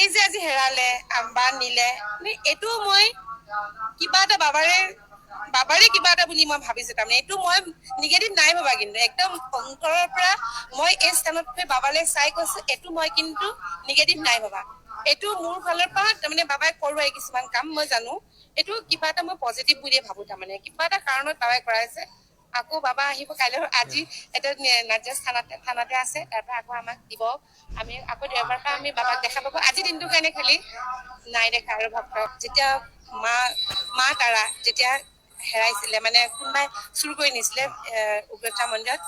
এই যে আজি হেৰালে বা নিলে এইটো মই কিবা এটা বাবাৰে কিবা এটা বুলি মই ভাবিছো। তাৰমানে এইটো মই নিগেটিভ নাই ভাবা, কিন্তু একদম অন্তৰৰ পৰা মই এই স্থানত বাবালৈ চাই কৈছো এইটো মই কিন্তু নিগেটিভ নাই ভাবা। এইটো মোৰ ফালৰ পৰা তাৰমানে বাবাই কৰোৱাই কিছুমান কাম মই জানো, এইটো কিবা এটা মই পজিটিভ বুলিয়ে ভাবো। তাৰমানে কিবা এটা কাৰণত বাবাই কৰাইছে। আকৌ বাবা আহিব কাইলৈ, আজি এটা নাৰ্জাছ থানাতে আছে, তাৰ পৰা আকৌ আমাক দিব। আমি আকৌ দেওবাৰ পৰা আমি বাবাক দেখা পাব। আজি দিনটোৰ কাৰণে খালি নাই দেখা আৰু ভক্তক যেতিয়া মা তাৰা যেতিয়া হেৰাইছিলে, মানে কোনোবাই চুৰ কৰি নিছিলে উগ্ৰতা মন্দিৰত,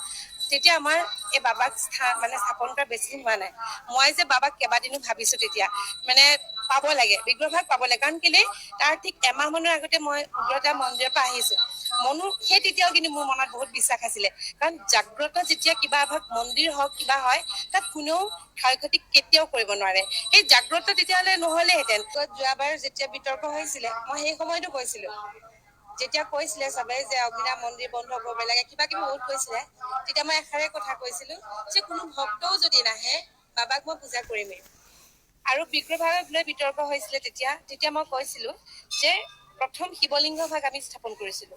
তেতিয়া আমাৰ এই বাবাক স্থাপন কৰা বেছি দিন হোৱা নাই। মই যে বাবাক কেইবাদিনো ভাবিছো তেতিয়া মানে পাব লাগে, বিগ্ৰহ ভাগ পাব লাগে। কাৰণ কেলে তাৰ ঠিক এমাহ মানৰ আগতে মই উগ্ৰতা মন্দিৰৰ পৰা আহিছো। সেই তেতিয়াও কিন্তু মোৰ মনত বহুত বিশ্বাস আছিলে, কাৰণ জাগ্ৰত যেতিয়া কিবা এভাগ মন্দিৰ হওক কিবা হয়, তাত কোনেও ক্ষয় ক্ষতি কেতিয়াও কৰিব নোৱাৰে। সেই জাগ্ৰত তেতিয়াহলে নহলেহেঁতেন। যোৱাবাৰ যেতিয়া বিতৰ্ক হৈছিলে, মই সেই সময়তো কৈছিলো, যেতিয়া কৈছিলে চবে যে অগ্নিনাভ মন্দিৰ বন্ধ কৰিব লাগে, কিবা কিবি বহুত কৈছিলে, তেতিয়া মই এষাৰে কথা কৈছিলো যে কোনো ভক্তও যদি নাহে বাবাক মই পূজা কৰিমেই। আৰু বিগ্ৰহ ভাগক লৈ বিতৰ্ক হৈছিলে তেতিয়া মই কৈছিলো যে প্ৰথম শিৱলিংগ ভাগ আমি স্থাপন কৰিছিলো,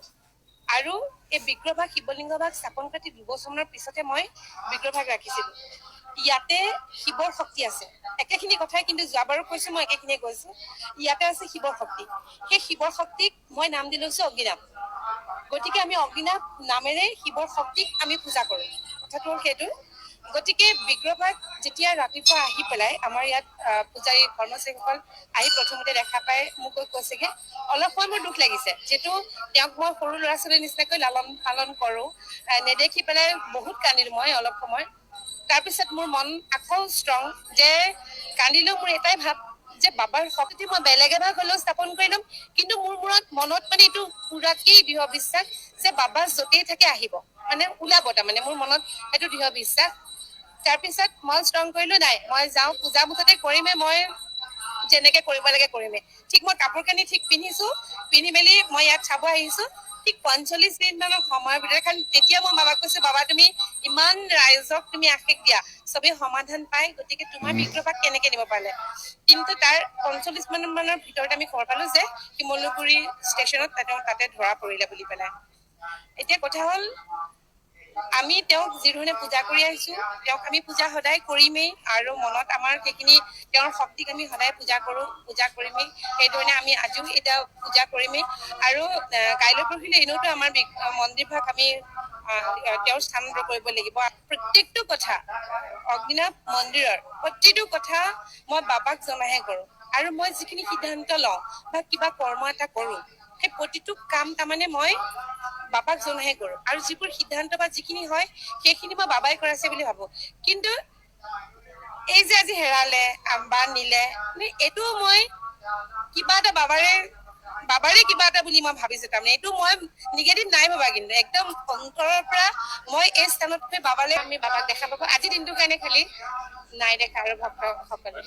আৰু এই বিগ্ৰহ ভাগ শিৱলিংগ ভাগ স্থাপন কৰি 2 বছৰৰ পিছতে মই বিগ্ৰহ ভাগ ৰাখিছিলো। ইয়াতে শিৱৰ শক্তি আছে, একেখিনি কথাই কিন্তু যোৱাবাৰো কৈছো, মই একেখিনিয়ে কৈছো। ইয়াতে আছে শিৱৰ শক্তি, সেই শিৱৰ শক্তিক মই নাম দি লৈছো অগ্নিনাভ। গতিকে আমি অগ্নিনাভ নামেৰে শিৱৰ শক্তিক আমি পূজা কৰো। কথাটো হ'ল সেইটো। গতিকে বিগ্ৰহ ভাগ যেতিয়া ৰাতিপুৱা আহি পেলাই আমাৰ ইয়াত পূজাৰী কৰ্মচাৰীসকল আহি প্ৰথমতে দেখা পাই মোক কৈছেগে, অলপ সময় মোৰ দুখ লাগিছে, যিহেতু তেওঁক মই সৰু ল'ৰা ছোৱালীৰ নিচিনাকৈ লালন পালন কৰো। নেদেখি পেলাই বহুত কান্দিলো মই অলপ সময়। তাৰপিছত মোৰ মন আকৌ ষ্ট্ৰং, যে কান্দিলেও মোৰ এটাই ভাৱ যে বাবাৰ শক্তি মই বেলেগ এভাগ হলেও স্থাপন কৰি লম, কিন্তু মোৰ মনত মানে এইটো পুৰাকেই দৃঢ় বিশ্বাস যে বাবা যতেই থাকে আহিব, মানে ওলাব। তাৰমানে মোৰ মনত এইটো দৃঢ় বিশ্বাস। তাৰপিছত মই ষ্ট্ৰং কৰিলো, নাই মই যাওঁ, পূজা মুঠতে কৰিমে, মই যেনেকে কৰিব লাগে কৰিমেই। ঠিক মই কাপোৰ কানি ঠিক পিন্ধিছো, পিন্ধি মেলি মই ইয়াত চাব আহিছো। ঠিক 45 মিনিট মানৰ সময়ৰ ভিতৰত, কাৰণ তেতিয়া মই বাবাক কৈছো, বাবা তুমি ইমান ৰাইজক তুমি আশীষ দিয়া, চবেই সমাধান পাই, গতিকে তোমাৰ বিগ্ৰহ ভাগ কেনেকে নিব পাৰিলে। কিন্তু তাৰ 45 মিনিট মানৰ ভিতৰত আমি খবৰ পালো যে শিমলুগুৰি ষ্টেচনত তাতে ধৰা পৰিলে বুলি পেলাই। এতিয়া কথা হ'ল, আমি তেওঁক যি ধৰণে পূজা কৰি আহিছো, তেওঁক আমি পূজা সদায় কৰিমেই, আৰু মনত আমাৰ সেইখিনি তেওঁৰ শক্তিক আমি সদায় পূজা কৰো, পূজা কৰিমেই। সেইধৰণে আমি আজিও এতিয়া পূজা কৰিমেই। আৰু কাইলৈ পৰহিলে এনেওতো আমাৰ মন্দিৰ ভাগ আমি তেওঁৰ স্থানান্তৰ কৰিব লাগিব। প্ৰত্যেকটো কথা অগ্নিনাভ মন্দিৰৰ প্ৰতিটো কথা মই বাবাক জনাহে কৰো। আৰু মই যিখিনি সিদ্ধান্ত লওঁ বা কিবা কৰ্ম এটা কৰো, সেই প্ৰতিটো কাম তাৰমানে মই বাবাক জনাহে কৰো। আৰু যিবোৰ সিদ্ধান্ত বা যিখিনি হয়, সেইখিনি মই বাবাই কৰাইছে বুলি ভাবো। কিন্তু এই যে আজি হেৰালে বা নিলে, এইটো মই কিবা এটা বাবাৰে কিবা এটা বুলি মই ভাবিছো। তাৰমানে এইটো মই নিগেটিভ নাই ভাবা, কিন্তু একদম অন্তৰৰ পৰা মই এই স্থানত আমি বাবাক দেখা পাব। আজি দিনটোৰ কাৰণে খালি নাই দেখা আৰু ভক্তসকলে